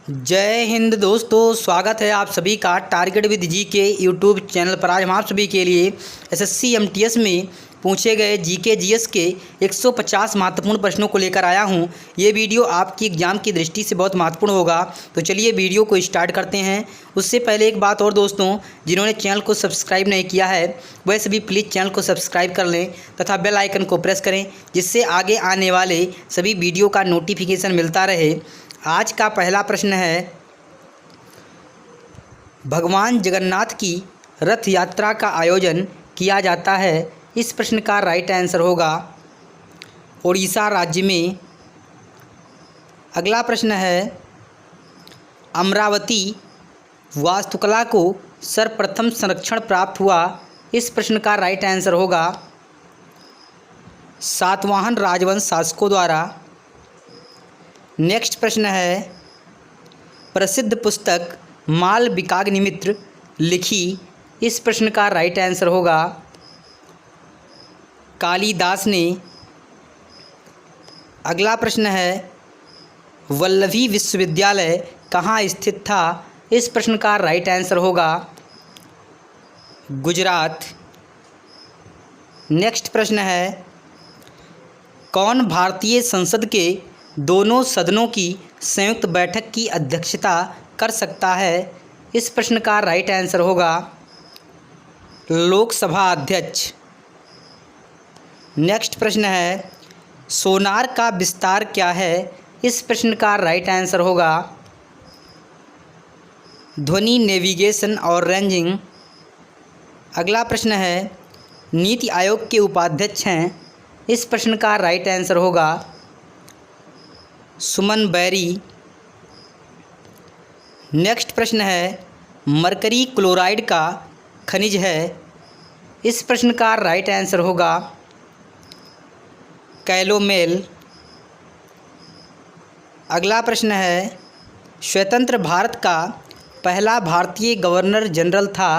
जय हिंद दोस्तों, स्वागत है आप सभी का टारगेट विद जी के यूट्यूब चैनल पर। आज हम आप सभी के लिए एसएससी एमटीएस में पूछे गए जीके जीएस के 150 महत्वपूर्ण प्रश्नों को लेकर आया हूं। ये वीडियो आपकी एग्जाम की दृष्टि से बहुत महत्वपूर्ण होगा, तो चलिए वीडियो को स्टार्ट करते हैं। उससे पहले एक बात और दोस्तों, जिन्होंने चैनल को सब्सक्राइब नहीं किया है वह सभी प्लीज़ चैनल को सब्सक्राइब कर लें तथा बेल आइकन को प्रेस करें, जिससे आगे आने वाले सभी वीडियो का नोटिफिकेशन मिलता रहे। आज का पहला प्रश्न है, भगवान जगन्नाथ की रथ यात्रा का आयोजन किया जाता है। इस प्रश्न का राइट आंसर होगा उड़ीसा राज्य में। अगला प्रश्न है, अमरावती वास्तुकला को सर्वप्रथम संरक्षण प्राप्त हुआ। इस प्रश्न का राइट आंसर होगा सातवाहन राजवंश शासकों द्वारा। नेक्स्ट प्रश्न है, प्रसिद्ध पुस्तक मालविकाग्निमित्र लिखी। इस प्रश्न का राइट आंसर होगा कालिदास ने। अगला प्रश्न है, वल्लभी विश्वविद्यालय कहाँ स्थित था। इस प्रश्न का राइट आंसर होगा गुजरात। नेक्स्ट प्रश्न है, कौन भारतीय संसद के दोनों सदनों की संयुक्त बैठक की अध्यक्षता कर सकता है। इस प्रश्न का राइट आंसर होगा लोकसभा अध्यक्ष। नेक्स्ट प्रश्न है, सोनार का विस्तार क्या है। इस प्रश्न का राइट आंसर होगा ध्वनि नेविगेशन और रेंजिंग। अगला प्रश्न है, नीति आयोग के उपाध्यक्ष हैं। इस प्रश्न का राइट आंसर होगा सुमन बैरी। नेक्स्ट प्रश्न है, मरकरी क्लोराइड का खनिज है। इस प्रश्न का राइट आंसर होगा कैलोमेल। अगला प्रश्न है, स्वतंत्र भारत का पहला भारतीय गवर्नर जनरल था।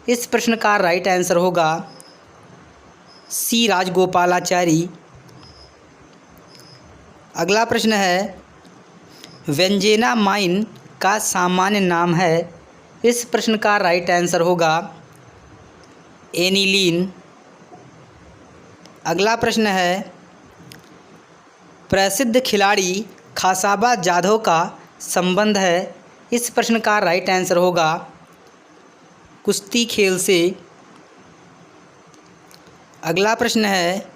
इस प्रश्न का राइट आंसर होगा सी राजगोपालाचारी। अगला प्रश्न है, वेंजेना माइन का सामान्य नाम है। इस प्रश्न का राइट आंसर होगा एनिलीन। अगला प्रश्न है, प्रसिद्ध खिलाड़ी खासाबा जाधव का संबंध है। इस प्रश्न का राइट आंसर होगा कुश्ती खेल से। अगला प्रश्न है,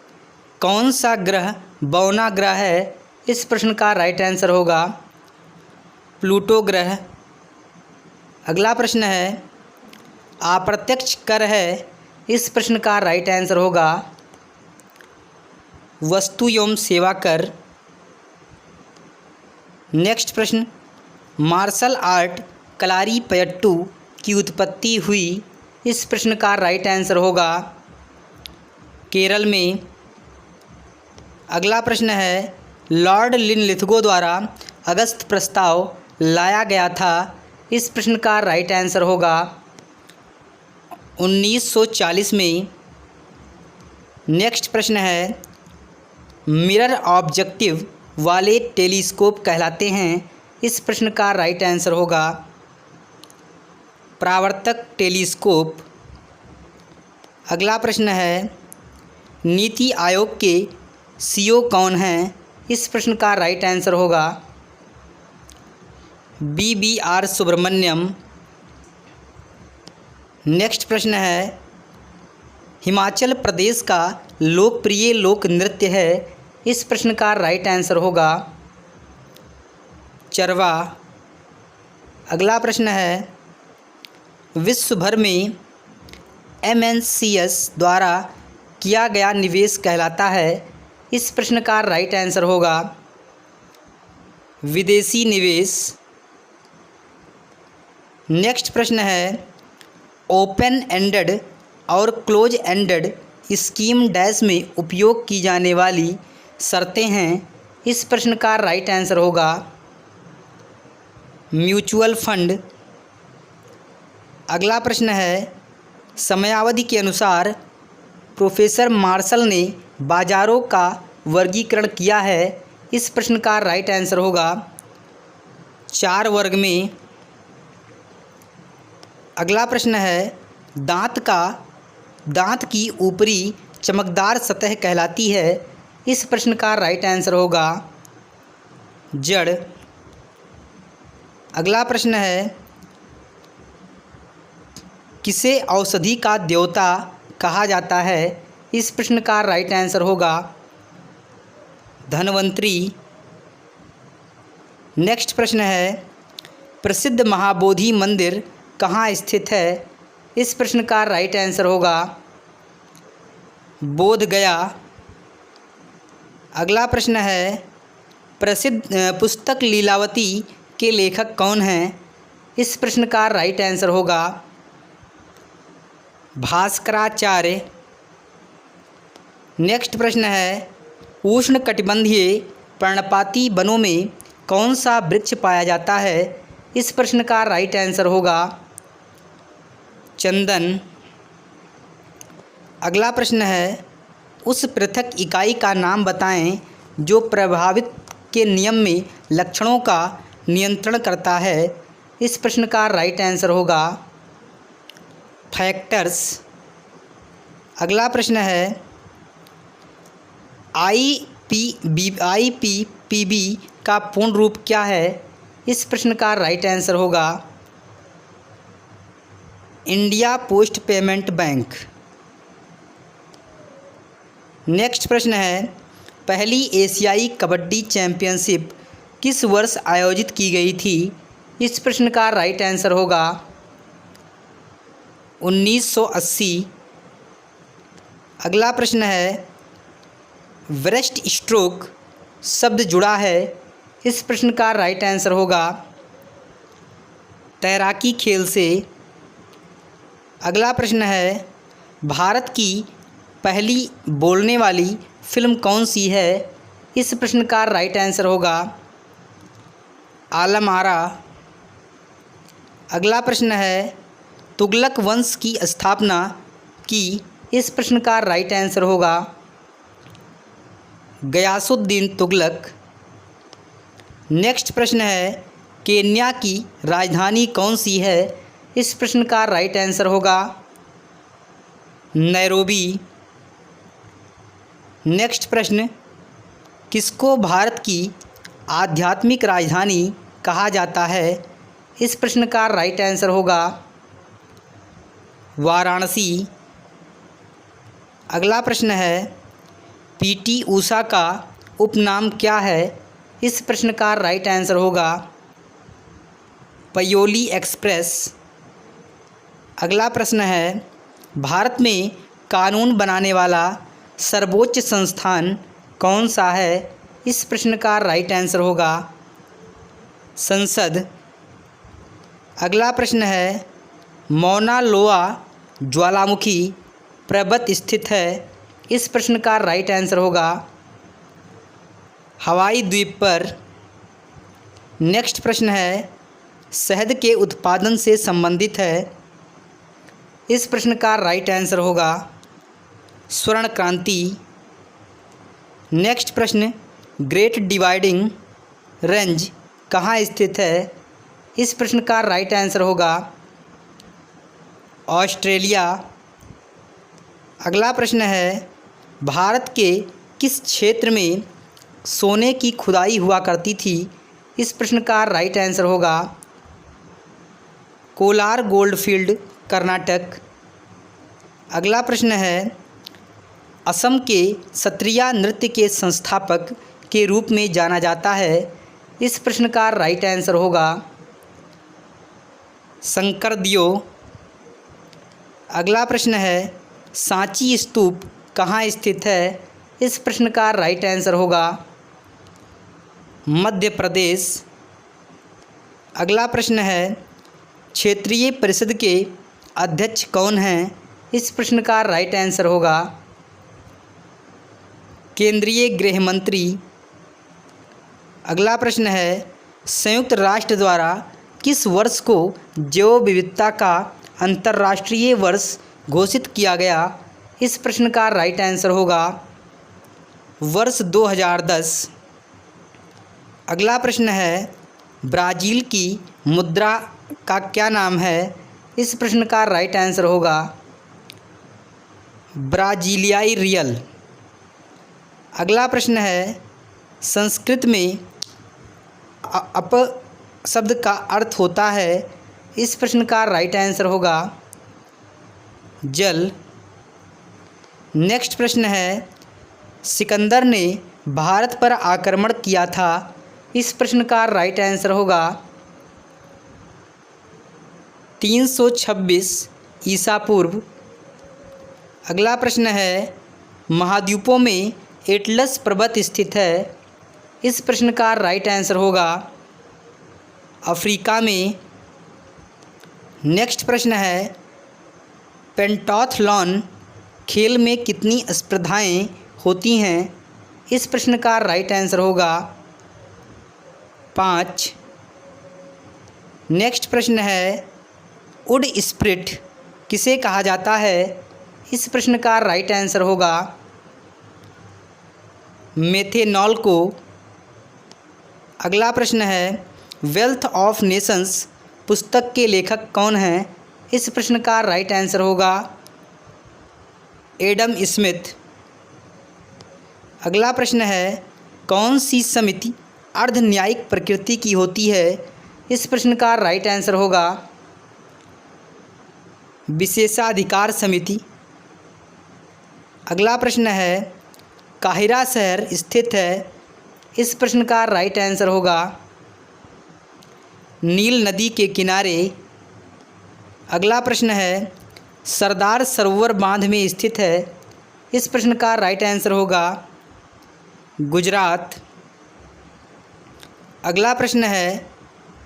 कौन सा ग्रह बौना ग्रह है। इस प्रश्न का राइट आंसर होगा प्लूटो ग्रह। अगला प्रश्न है, अप्रत्यक्ष कर है। इस प्रश्न का राइट आंसर होगा वस्तु एवं सेवा कर। नेक्स्ट प्रश्न, मार्शल आर्ट कलारीपयट्टू की उत्पत्ति हुई। इस प्रश्न का राइट आंसर होगा केरल में। अगला प्रश्न है, लॉर्ड लिनलिथगो द्वारा अगस्त प्रस्ताव लाया गया था। इस प्रश्न का राइट आंसर होगा 1940 में। नेक्स्ट प्रश्न है, मिरर ऑब्जेक्टिव वाले टेलीस्कोप कहलाते हैं। इस प्रश्न का राइट आंसर होगा परावर्तक टेलीस्कोप। अगला प्रश्न है, नीति आयोग के सीईओ कौन हैं। इस प्रश्न का राइट आंसर होगा BBR सुब्रमण्यम। नेक्स्ट प्रश्न है, हिमाचल प्रदेश का लोकप्रिय लोक नृत्य है। इस प्रश्न का राइट आंसर होगा चरवा। अगला प्रश्न है, विश्व भर में MNCS द्वारा किया गया निवेश कहलाता है। इस प्रश्न का राइट आंसर होगा विदेशी निवेश। नेक्स्ट प्रश्न है, ओपन एंडेड और क्लोज एंडेड स्कीम डैश में उपयोग की जाने वाली शर्तें हैं। इस प्रश्न का राइट आंसर होगा म्यूचुअल फंड। अगला प्रश्न है, समयावधि के अनुसार प्रोफेसर मार्शल ने बाजारों का वर्गीकरण किया है। इस प्रश्न का राइट आंसर होगा 4 वर्ग में। अगला प्रश्न है, दांत की ऊपरी चमकदार सतह कहलाती है। इस प्रश्न का राइट आंसर होगा जड़। अगला प्रश्न है, किसे औषधि का देवता कहा जाता है? इस प्रश्न का राइट आंसर होगा धन्वंतरी। नेक्स्ट प्रश्न है, प्रसिद्ध महाबोधि मंदिर कहाँ स्थित है? इस प्रश्न का राइट आंसर होगा बोध गया। अगला प्रश्न है, प्रसिद्ध पुस्तक लीलावती के लेखक कौन हैं? इस प्रश्न का राइट आंसर होगा भास्कराचार्य। नेक्स्ट प्रश्न है, उष्णकटिबंधीय पर्णपाती वनों में कौन सा वृक्ष पाया जाता है? इस प्रश्न का राइट आंसर होगा चंदन। अगला प्रश्न है, उस पृथक इकाई का नाम बताएं जो प्रभावित के नियम में लक्षणों का नियंत्रण करता है। इस प्रश्न का राइट आंसर होगा फैक्टर्स। अगला प्रश्न है, IPPB का पूर्ण रूप क्या है? इस प्रश्न का राइट आंसर होगा India post payment bank. Next प्रश्न है, पहली एशियाई कबड्डी चैंपियनशिप किस वर्ष आयोजित की गई थी? इस प्रश्न का राइट आंसर होगा 1980। अगला प्रश्न है, ब्रेस्ट स्ट्रोक शब्द जुड़ा है। इस प्रश्न का राइट आंसर होगा तैराकी खेल से। अगला प्रश्न है, भारत की पहली बोलने वाली फिल्म कौन सी है? इस प्रश्न का राइट आंसर होगा आलम आरा। अगला प्रश्न है, तुगलक वंश की स्थापना की? इस प्रश्न का राइट आंसर होगा गयासुद्दीन तुगलक। नेक्स्ट प्रश्न है, केन्या की राजधानी कौन सी है? इस प्रश्न का राइट आंसर होगा नैरोबी। नेक्स्ट प्रश्न, किसको भारत की आध्यात्मिक राजधानी कहा जाता है? इस प्रश्न का राइट आंसर होगा वाराणसी। अगला प्रश्न है, PT ऊषा का उपनाम क्या है? इस प्रश्न का राइट आंसर होगा पयोली एक्सप्रेस। अगला प्रश्न है, भारत में कानून बनाने वाला सर्वोच्च संस्थान कौन सा है? इस प्रश्न का राइट आंसर होगा संसद। अगला प्रश्न है, मौना लोआ ज्वालामुखी पर्वत स्थित है। इस प्रश्न का राइट आंसर होगा हवाई द्वीप पर। नेक्स्ट प्रश्न है, शहद के उत्पादन से संबंधित है। इस प्रश्न का राइट आंसर होगा स्वर्ण क्रांति। नेक्स्ट प्रश्न, ग्रेट डिवाइडिंग रेंज कहाँ स्थित है? इस प्रश्न का राइट आंसर होगा ऑस्ट्रेलिया। अगला प्रश्न है, भारत के किस क्षेत्र में सोने की खुदाई हुआ करती थी? इस प्रश्न का राइट आंसर होगा कोलार गोल्डफील्ड, कर्नाटक। अगला प्रश्न है, असम के सत्रिया नृत्य के संस्थापक के रूप में जाना जाता है। इस प्रश्न का राइट आंसर होगा शंकरदियो। अगला प्रश्न है, सांची स्तूप कहाँ स्थित है? इस प्रश्न का राइट आंसर होगा मध्य प्रदेश। अगला प्रश्न है, क्षेत्रीय परिषद के अध्यक्ष कौन हैं? इस प्रश्न का राइट आंसर होगा केंद्रीय गृह मंत्री। अगला प्रश्न है, संयुक्त राष्ट्र द्वारा किस वर्ष को जैव विविधता का अंतर्राष्ट्रीय वर्ष घोषित किया गया? इस प्रश्न का राइट आंसर होगा वर्ष 2010। अगला प्रश्न है, ब्राज़ील की मुद्रा का क्या नाम है? इस प्रश्न का राइट आंसर होगा ब्राज़ीलियाई रियल। अगला प्रश्न है, संस्कृत में अप शब्द का अर्थ होता है। इस प्रश्न का राइट आंसर होगा जल। नेक्स्ट प्रश्न है, सिकंदर ने भारत पर आक्रमण किया था। इस प्रश्न का राइट आंसर होगा 326 ईसा पूर्व। अगला प्रश्न है, महाद्वीपों में एटलस पर्वत स्थित है। इस प्रश्न का राइट आंसर होगा अफ्रीका में। नेक्स्ट प्रश्न है, पेंटाथलॉन खेल में कितनी स्पर्धाएं होती हैं? इस प्रश्न का राइट आंसर होगा 5। नेक्स्ट प्रश्न है, वुड स्प्रिट किसे कहा जाता है? इस प्रश्न का राइट आंसर होगा मेथेनॉल को। अगला प्रश्न है, वेल्थ ऑफ नेशंस पुस्तक के लेखक कौन हैं? इस प्रश्न का राइट आंसर होगा एडम स्मिथ। अगला प्रश्न है, कौन सी समिति अर्ध न्यायिक प्रकृति की होती है? इस प्रश्न का राइट आंसर होगा विशेषाधिकार समिति। अगला प्रश्न है, काहिरा शहर स्थित है। इस प्रश्न का राइट आंसर होगा नील नदी के किनारे। अगला प्रश्न है, सरदार सरोवर बांध में स्थित है। इस प्रश्न का राइट आंसर होगा गुजरात। अगला प्रश्न है,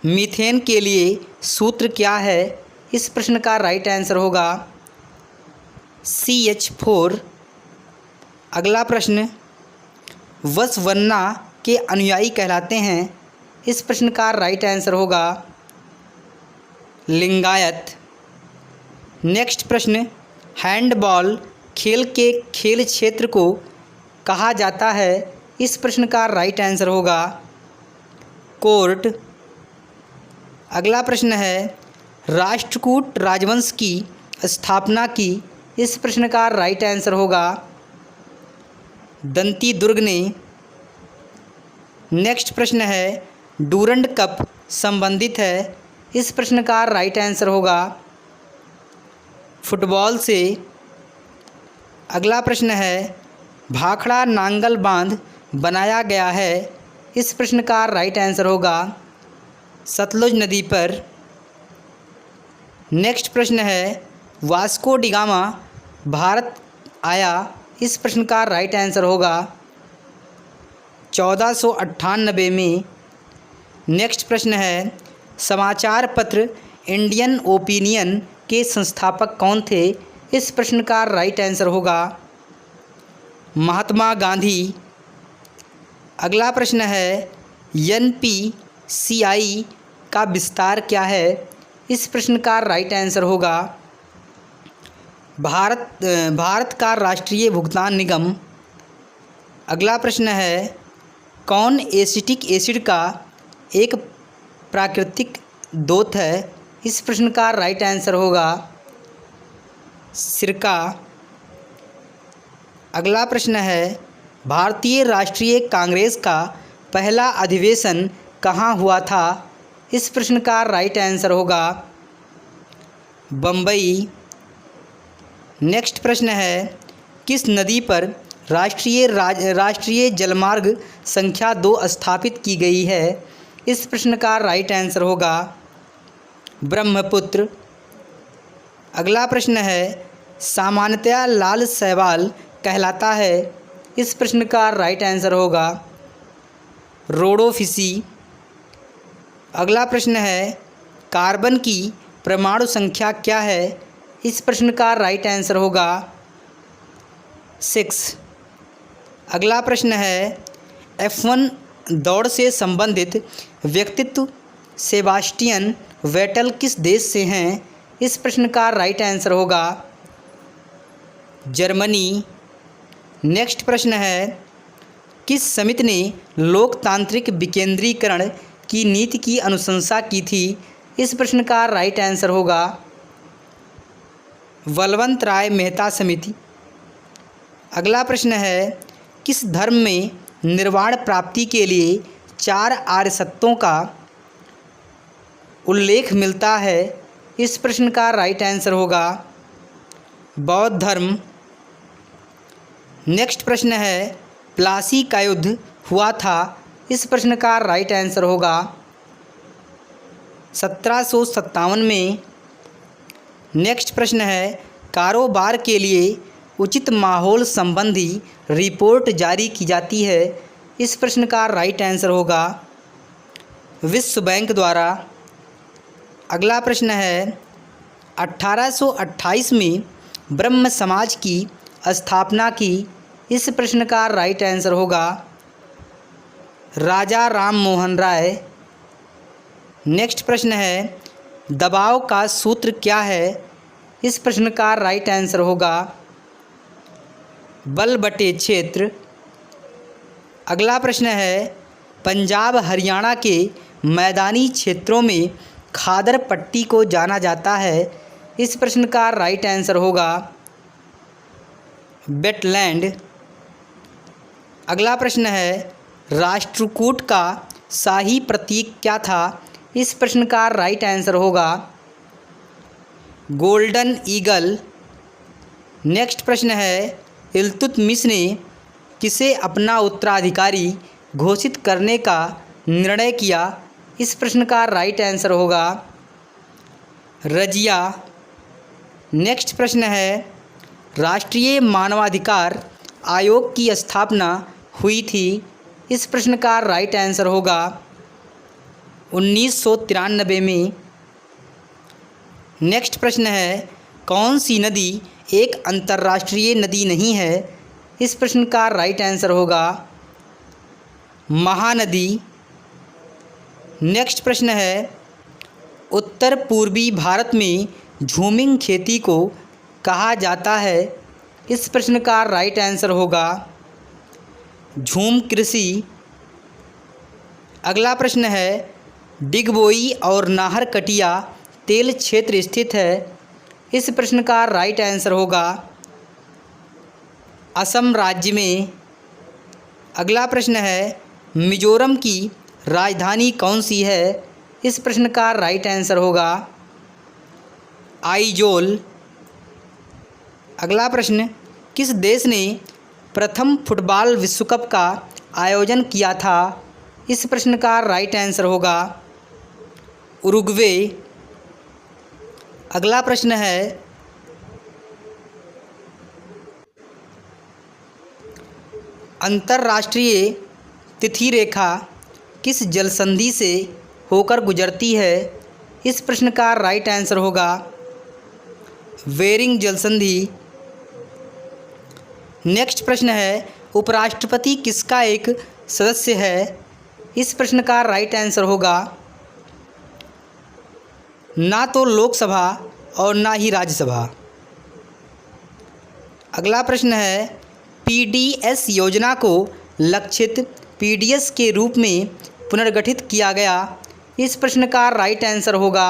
मीथेन के लिए सूत्र क्या है? इस प्रश्न का राइट आंसर होगा CH4। अगला प्रश्न, वसवन्ना के अनुयायी कहलाते हैं। इस प्रश्न का राइट आंसर होगा लिंगायत। नेक्स्ट प्रश्न, हैंडबॉल खेल के खेल क्षेत्र को कहा जाता है। इस प्रश्न का राइट आंसर होगा कोर्ट। अगला प्रश्न है, राष्ट्रकूट राजवंश की स्थापना की। इस प्रश्न का राइट आंसर होगा दंती दुर्ग ने। नेक्स्ट प्रश्न है, डूरंड कप संबंधित है। इस प्रश्न का राइट आंसर होगा फुटबॉल से। अगला प्रश्न है, भाखड़ा नांगल बांध बनाया गया है। इस प्रश्न का राइट आंसर होगा सतलुज नदी पर। नेक्स्ट प्रश्न है, वास्को डी गामा भारत आया। इस प्रश्न का राइट आंसर होगा 1498 में। नेक्स्ट प्रश्न है, समाचार पत्र इंडियन ओपिनियन के संस्थापक कौन थे? इस प्रश्न का राइट आंसर होगा महात्मा गांधी। अगला प्रश्न है, NPCI का विस्तार क्या है? इस प्रश्न का राइट आंसर होगा भारत का राष्ट्रीय भुगतान निगम। अगला प्रश्न है, कौन एसिटिक एसिड का एक प्राकृतिक दोत है? इस प्रश्न का राइट आंसर होगा सिरका। अगला प्रश्न है, भारतीय राष्ट्रीय कांग्रेस का पहला अधिवेशन कहाँ हुआ था? इस प्रश्न का राइट आंसर होगा बम्बई। नेक्स्ट प्रश्न है, किस नदी पर राष्ट्रीय जलमार्ग संख्या 2 स्थापित की गई है? इस प्रश्न का राइट आंसर होगा ब्रह्मपुत्र। अगला प्रश्न है, सामान्यतया लाल शैवाल कहलाता है। इस प्रश्न का राइट आंसर होगा रोडोफिसी। अगला प्रश्न है, कार्बन की परमाणु संख्या क्या है? इस प्रश्न का राइट आंसर होगा 6। अगला प्रश्न है, F1 दौड़ से संबंधित व्यक्तित्व सेबास्टियन वेटल किस देश से हैं? इस प्रश्न का राइट आंसर होगा जर्मनी। नेक्स्ट प्रश्न है, किस समिति ने लोकतांत्रिक विकेंद्रीकरण की नीति की अनुशंसा की थी? इस प्रश्न का राइट आंसर होगा बलवंत राय मेहता समिति। अगला प्रश्न है, किस धर्म में निर्वाण प्राप्ति के लिए 4 आर्य सत्यों का उल्लेख मिलता है? इस प्रश्न का राइट आंसर होगा बौद्ध धर्म। नेक्स्ट प्रश्न है, प्लासी का युद्ध हुआ था? इस प्रश्न का राइट आंसर होगा 1757 में। नेक्स्ट प्रश्न है, कारोबार के लिए उचित माहौल संबंधी रिपोर्ट जारी की जाती है? इस प्रश्न का राइट आंसर होगा विश्व बैंक द्वारा। अगला प्रश्न है, 1828 में ब्रह्म समाज की स्थापना की? इस प्रश्न का राइट आंसर होगा राजा राम मोहन राय। नेक्स्ट प्रश्न है, दबाव का सूत्र क्या है? इस प्रश्न का राइट आंसर होगा बल बटे क्षेत्र। अगला प्रश्न है, पंजाब हरियाणा के मैदानी क्षेत्रों में खादर पट्टी को जाना जाता है? इस प्रश्न का राइट आंसर होगा वेटलैंड। अगला प्रश्न है, राष्ट्रकूट का शाही प्रतीक क्या था? इस प्रश्न का राइट आंसर होगा गोल्डन ईगल। नेक्स्ट प्रश्न है, इल्तुतमिश ने किसे अपना उत्तराधिकारी घोषित करने का निर्णय किया? इस प्रश्न का राइट आंसर होगा रजिया। नेक्स्ट प्रश्न है, राष्ट्रीय मानवाधिकार आयोग की स्थापना हुई थी? इस प्रश्न का राइट आंसर होगा 1993 में। नेक्स्ट प्रश्न है, कौन सी नदी एक अंतर्राष्ट्रीय नदी नहीं है? इस प्रश्न का राइट आंसर होगा महानदी। नेक्स्ट प्रश्न है, उत्तर पूर्वी भारत में झूमिंग खेती को कहा जाता है? इस प्रश्न का राइट आंसर होगा झूम कृषि। अगला प्रश्न है, डिगबोई और नाहरकटिया तेल क्षेत्र स्थित है? इस प्रश्न का राइट आंसर होगा असम राज्य में। अगला प्रश्न है, मिजोरम की राजधानी कौन सी है? इस प्रश्न का राइट आंसर होगा आइजोल। अगला प्रश्न, किस देश ने प्रथम फुटबॉल विश्व कप का आयोजन किया था? इस प्रश्न का राइट आंसर होगा उरुग्वे। अगला प्रश्न है, अंतर्राष्ट्रीय तिथि रेखा किस जलसंधि से होकर गुजरती है? इस प्रश्न का राइट आंसर होगा बेरिंग जलसंधि। नेक्स्ट प्रश्न है, उपराष्ट्रपति किसका एक सदस्य है? इस प्रश्न का राइट आंसर होगा ना तो लोकसभा और ना ही राज्यसभा। अगला प्रश्न है, पीडीएस योजना को लक्षित पीडीएस के रूप में पुनर्गठित किया गया? इस प्रश्न का राइट आंसर होगा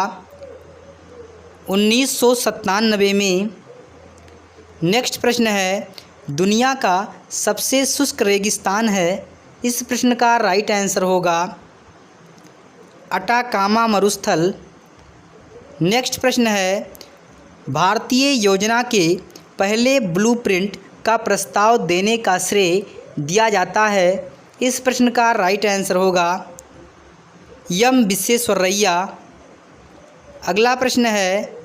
1997 में। नेक्स्ट प्रश्न है, दुनिया का सबसे शुष्क रेगिस्तान है? इस प्रश्न का राइट आंसर होगा अटाकामा मरुस्थल। नेक्स्ट प्रश्न है, भारतीय योजना के पहले ब्लूप्रिंट का प्रस्ताव देने का श्रेय दिया जाता है? इस प्रश्न का राइट आंसर होगा एम विश्वेश्वरैया। अगला प्रश्न है,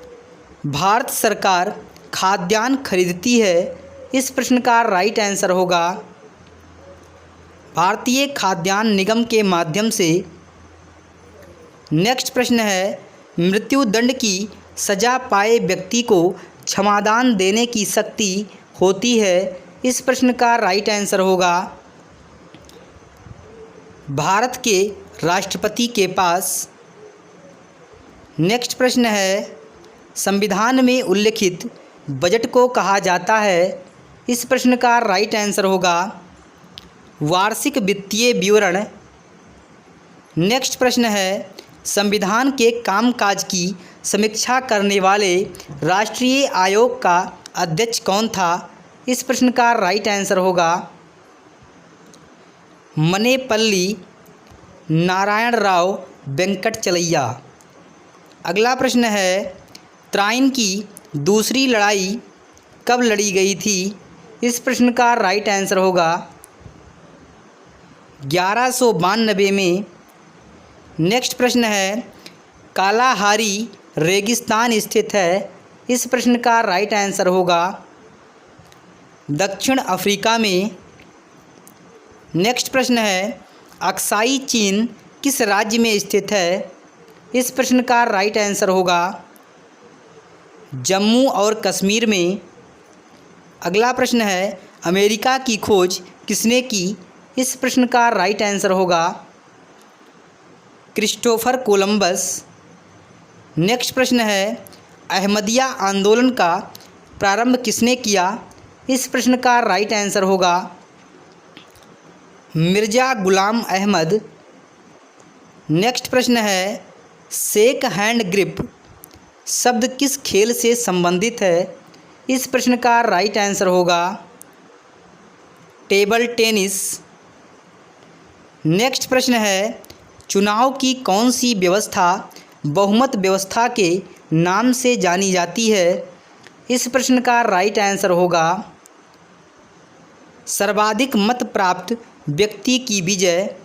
भारत सरकार खाद्यान्न खरीदती है? इस प्रश्न का राइट आंसर होगा भारतीय खाद्यान्न निगम के माध्यम से। नेक्स्ट प्रश्न है, मृत्युदंड की सज़ा पाए व्यक्ति को क्षमादान देने की शक्ति होती है? इस प्रश्न का राइट आंसर होगा भारत के राष्ट्रपति के पास। नेक्स्ट प्रश्न है, संविधान में उल्लिखित बजट को कहा जाता है? इस प्रश्न का राइट आंसर होगा वार्षिक वित्तीय विवरण। नेक्स्ट प्रश्न है, संविधान के कामकाज की समीक्षा करने वाले राष्ट्रीय आयोग का अध्यक्ष कौन था? इस प्रश्न का राइट आंसर होगा मनेपल्ली नारायण राव वेंकटचलैया। अगला प्रश्न है, त्राइन की दूसरी लड़ाई कब लड़ी गई थी? इस प्रश्न का राइट आंसर होगा 1192 में। नेक्स्ट प्रश्न है, कालाहारी रेगिस्तान स्थित है? इस प्रश्न का राइट आंसर होगा दक्षिण अफ्रीका में। नेक्स्ट प्रश्न है, अक्साई चीन किस राज्य में स्थित है? इस प्रश्न का राइट आंसर होगा जम्मू और कश्मीर में। अगला प्रश्न है, अमेरिका की खोज किसने की? इस प्रश्न का राइट आंसर होगा क्रिस्टोफर कोलंबस। नेक्स्ट प्रश्न है, अहमदिया आंदोलन का प्रारंभ किसने किया? इस प्रश्न का राइट आंसर होगा मिर्ज़ा गुलाम अहमद। नेक्स्ट प्रश्न है, शेक हैंड ग्रिप शब्द किस खेल से संबंधित है? इस प्रश्न का राइट आंसर होगा टेबल टेनिस। नेक्स्ट प्रश्न है, चुनाव की कौन सी व्यवस्था बहुमत व्यवस्था के नाम से जानी जाती है? इस प्रश्न का राइट आंसर होगा सर्वाधिक मत प्राप्त व्यक्ति की विजय।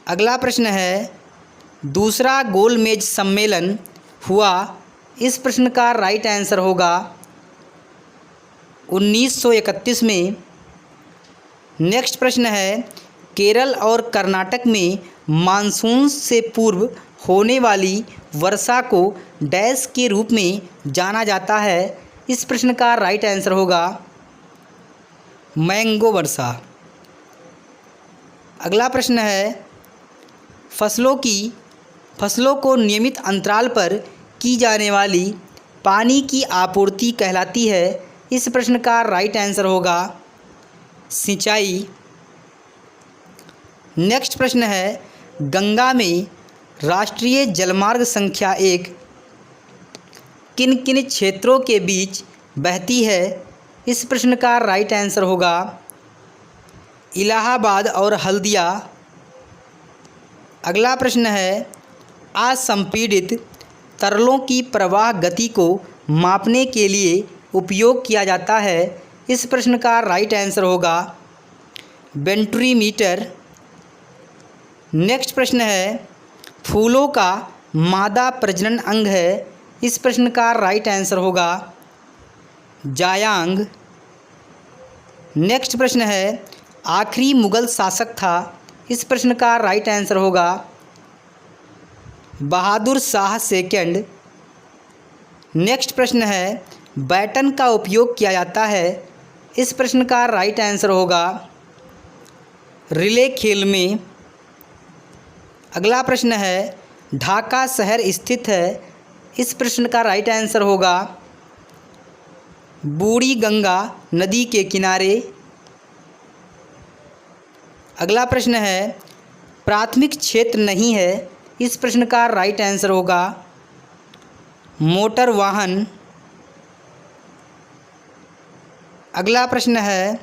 अगला प्रश्न है, दूसरा गोलमेज सम्मेलन हुआ? इस प्रश्न का राइट आंसर होगा 1931 में। नेक्स्ट प्रश्न है, केरल और कर्नाटक में मानसून से पूर्व होने वाली वर्षा को डैश के रूप में जाना जाता है? इस प्रश्न का राइट आंसर होगा मैंगो वर्षा। अगला प्रश्न है, फसलों को नियमित अंतराल पर की जाने वाली पानी की आपूर्ति कहलाती है? इस प्रश्न का राइट आंसर होगा सिंचाई। नेक्स्ट प्रश्न है, गंगा में राष्ट्रीय जलमार्ग संख्या 1 किन किन क्षेत्रों के बीच बहती है? इस प्रश्न का राइट आंसर होगा इलाहाबाद और हल्दिया। अगला प्रश्न है, असंपीड़ित तरलों की प्रवाह गति को मापने के लिए उपयोग किया जाता है? इस प्रश्न का राइट आंसर होगा वेंट्रीमीटर। नेक्स्ट प्रश्न है, फूलों का मादा प्रजनन अंग है? इस प्रश्न का राइट आंसर होगा जायांग। नेक्स्ट प्रश्न है, आखिरी मुगल शासक था? इस प्रश्न का राइट आंसर होगा बहादुर शाह सेकंड। नेक्स्ट प्रश्न है, बैटन का उपयोग किया जाता है? इस प्रश्न का राइट आंसर होगा रिले खेल में। अगला प्रश्न है, ढाका शहर स्थित है? इस प्रश्न का राइट आंसर होगा बूढ़ी गंगा नदी के किनारे। अगला प्रश्न है, प्राथमिक क्षेत्र नहीं है? इस प्रश्न का राइट आंसर होगा मोटर वाहन। अगला प्रश्न है,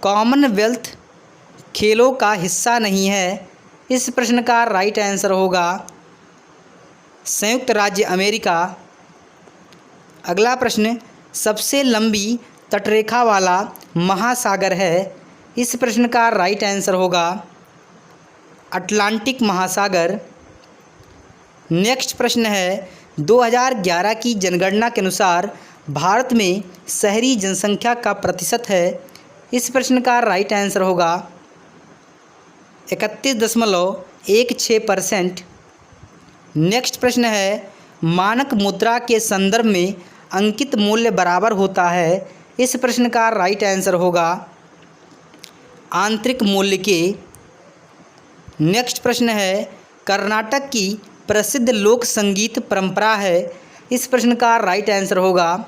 कॉमनवेल्थ खेलों का हिस्सा नहीं है? इस प्रश्न का राइट आंसर होगा संयुक्त राज्य अमेरिका। अगला प्रश्न, सबसे लंबी तटरेखा वाला महासागर है? इस प्रश्न का राइट आंसर होगा अटलांटिक महासागर। नेक्स्ट प्रश्न है, 2011 की जनगणना के अनुसार भारत में शहरी जनसंख्या का प्रतिशत है? इस प्रश्न का राइट आंसर होगा 31.16%। नेक्स्ट प्रश्न है, मानक मुद्रा के संदर्भ में अंकित मूल्य बराबर होता है? इस प्रश्न का राइट आंसर होगा आंतरिक मूल्य के। नेक्स्ट प्रश्न है, कर्नाटक की प्रसिद्ध लोक संगीत परंपरा है? इस प्रश्न का राइट आंसर होगा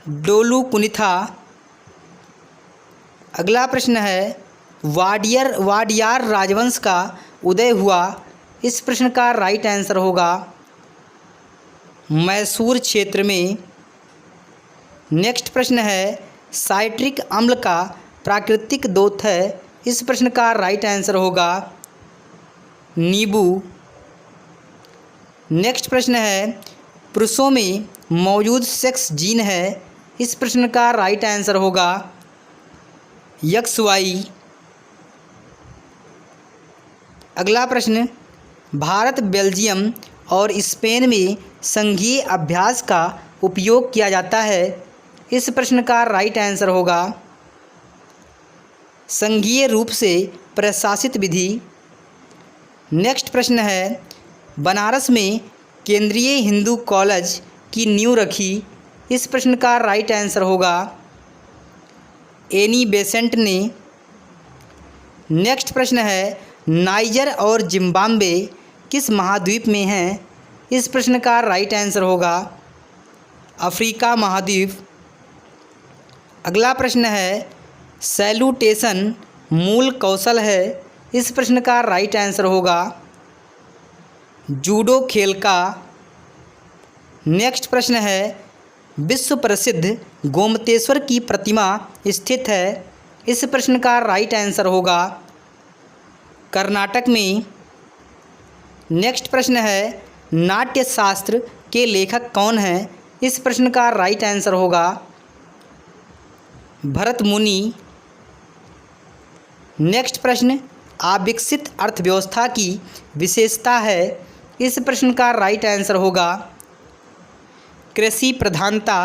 डोलू कुनिथा। अगला प्रश्न है, वाडियार राजवंश का उदय हुआ? इस प्रश्न का राइट आंसर होगा मैसूर क्षेत्र में। नेक्स्ट प्रश्न है, साइट्रिक अम्ल का प्राकृतिक दोस्त है? इस प्रश्न का राइट आंसर होगा नींबू। नेक्स्ट प्रश्न है, पुरुषों में मौजूद सेक्स जीन है? इस प्रश्न का राइट आंसर होगा XY। अगला प्रश्न, भारत, बेल्जियम और स्पेन में संघीय अभ्यास का उपयोग किया जाता है? इस प्रश्न का राइट आंसर होगा संघीय रूप से प्रशासित विधि। नेक्स्ट प्रश्न है, बनारस में केंद्रीय हिंदू कॉलेज की नींव रखी? इस प्रश्न का राइट आंसर होगा एनी बेसेंट ने। नेक्स्ट प्रश्न है, नाइजर और जिम्बाब्वे किस महाद्वीप में हैं? इस प्रश्न का राइट आंसर होगा अफ्रीका महाद्वीप। अगला प्रश्न है, सैल्यूटेशन मूल कौशल है? इस प्रश्न का राइट आंसर होगा जूडो खेल का। नेक्स्ट प्रश्न है, विश्व प्रसिद्ध गोमतेश्वर की प्रतिमा स्थित है? इस प्रश्न का राइट आंसर होगा कर्नाटक में। नेक्स्ट प्रश्न है, नाट्यशास्त्र के लेखक कौन हैं? इस प्रश्न का राइट आंसर होगा भरत मुनि। नेक्स्ट प्रश्न, अविकसित अर्थव्यवस्था की विशेषता है? इस प्रश्न का राइट आंसर होगा कृषि प्रधानता।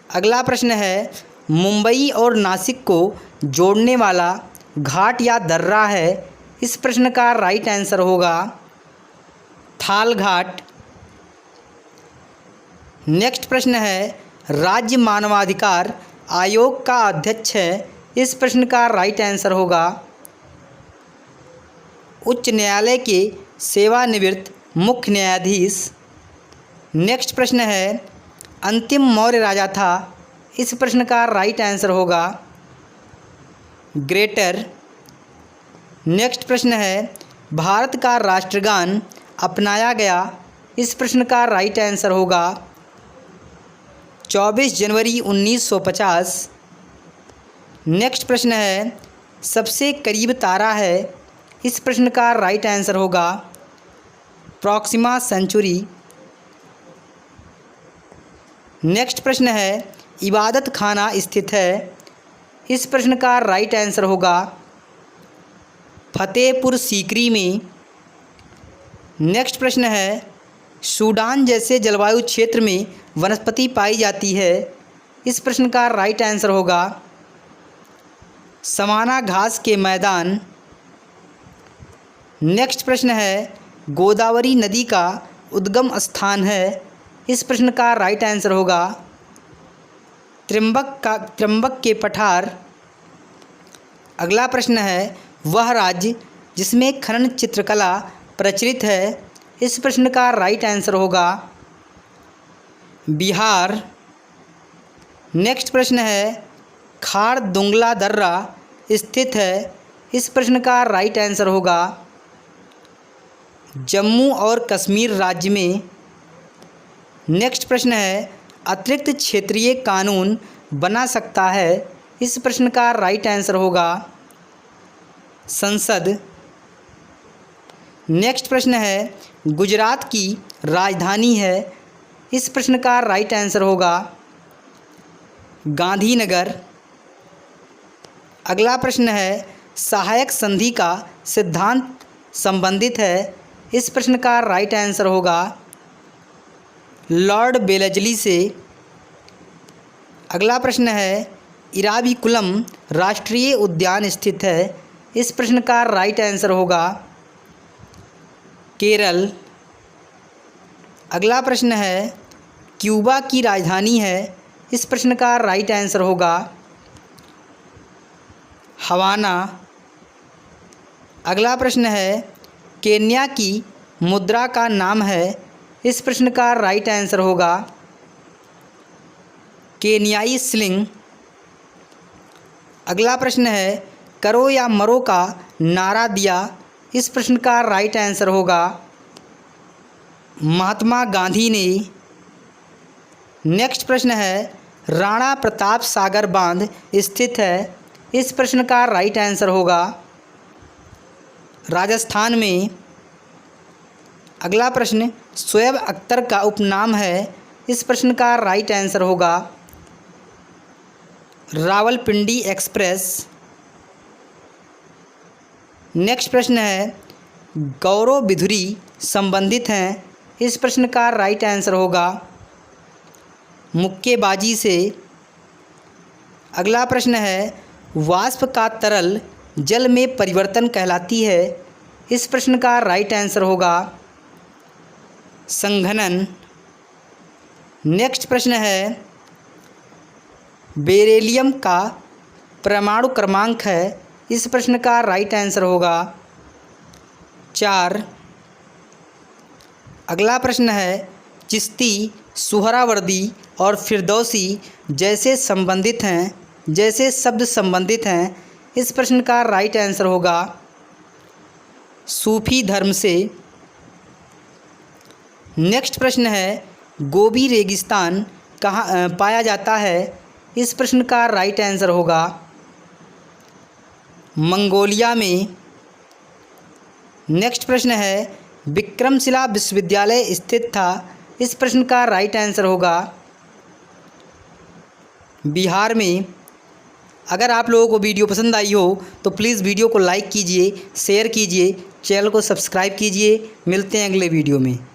अगला प्रश्न है, मुंबई और नासिक को जोड़ने वाला घाट या दर्रा है? इस प्रश्न का राइट आंसर होगा थाल घाट। नेक्स्ट प्रश्न है, राज्य मानवाधिकार आयोग का अध्यक्ष है? इस प्रश्न का राइट आंसर होगा उच्च न्यायालय के सेवानिवृत्त मुख्य न्यायाधीश। नेक्स्ट प्रश्न है, अंतिम मौर्य राजा था? इस प्रश्न का राइट आंसर होगा ग्रेटर। नेक्स्ट प्रश्न है, भारत का राष्ट्रगान अपनाया गया? इस प्रश्न का राइट आंसर होगा 24 जनवरी 1950। नेक्स्ट प्रश्न है, सबसे करीब तारा है? इस प्रश्न का राइट आंसर होगा प्रॉक्सिमा सेंचुरी। नेक्स्ट प्रश्न है, इबादत खाना स्थित है? इस प्रश्न का राइट आंसर होगा फतेहपुर सीकरी में। नेक्स्ट प्रश्न है, सूडान जैसे जलवायु क्षेत्र में वनस्पति पाई जाती है? इस प्रश्न का राइट आंसर होगा सवाना घास के मैदान। नेक्स्ट प्रश्न है, गोदावरी नदी का उद्गम स्थान है? इस प्रश्न का राइट आंसर होगा त्र्यंबक के पठार। अगला प्रश्न है, वह राज्य जिसमें खनन चित्रकला प्रचलित है? इस प्रश्न का राइट आंसर होगा बिहार। नेक्स्ट प्रश्न है, खार दुंगला दर्रा स्थित है? इस प्रश्न का राइट आंसर होगा जम्मू और कश्मीर राज्य में। नेक्स्ट प्रश्न है, अतिरिक्त क्षेत्रीय कानून बना सकता है? इस प्रश्न का राइट आंसर होगा संसद। नेक्स्ट प्रश्न है, गुजरात की राजधानी है? इस प्रश्न का राइट आंसर होगा गांधीनगर। अगला प्रश्न है, सहायक संधि का सिद्धांत संबंधित है? इस प्रश्न का राइट आंसर होगा लॉर्ड बेलेजली से। अगला प्रश्न है, इराविकुलम राष्ट्रीय उद्यान स्थित है? इस प्रश्न का राइट आंसर होगा केरल। अगला प्रश्न है, क्यूबा की राजधानी है? इस प्रश्न का राइट आंसर होगा हवाना। अगला प्रश्न है, केन्या की मुद्रा का नाम है? इस प्रश्न का राइट आंसर होगा केन्याई शिलिंग। अगला प्रश्न है, करो या मरो का नारा दिया इस प्रश्न का राइट आंसर होगा महात्मा गांधी ने। नेक्स्ट प्रश्न है, राणा प्रताप सागर बांध स्थित है। इस प्रश्न का राइट आंसर होगा राजस्थान में। अगला प्रश्न, शोएब अख्तर का उपनाम है। इस प्रश्न का राइट आंसर होगा रावलपिंडी एक्सप्रेस। नेक्स्ट प्रश्न है, गौरव बिधुरी संबंधित हैं। इस प्रश्न का राइट आंसर होगा मुक्केबाजी से। अगला प्रश्न है, वाष्प का तरल जल में परिवर्तन कहलाती है। इस प्रश्न का राइट आंसर होगा संघनन। नेक्स्ट प्रश्न है, बेरिलियम का परमाणु क्रमांक है। इस प्रश्न का राइट आंसर होगा 4। अगला प्रश्न है, चिश्ती, सुहरावर्दी और फिरदौसी जैसे शब्द संबंधित हैं। इस प्रश्न का राइट आंसर होगा सूफी धर्म से। नेक्स्ट प्रश्न है, गोबी रेगिस्तान कहाँ पाया जाता है। इस प्रश्न का राइट आंसर होगा मंगोलिया में। नेक्स्ट प्रश्न है, विक्रमशिला विश्वविद्यालय स्थित था। इस प्रश्न का राइट आंसर होगा बिहार में। अगर आप लोगों को वीडियो पसंद आई हो तो प्लीज़ वीडियो को लाइक कीजिए, शेयर कीजिए, चैनल को सब्सक्राइब कीजिए। मिलते हैं अगले वीडियो में।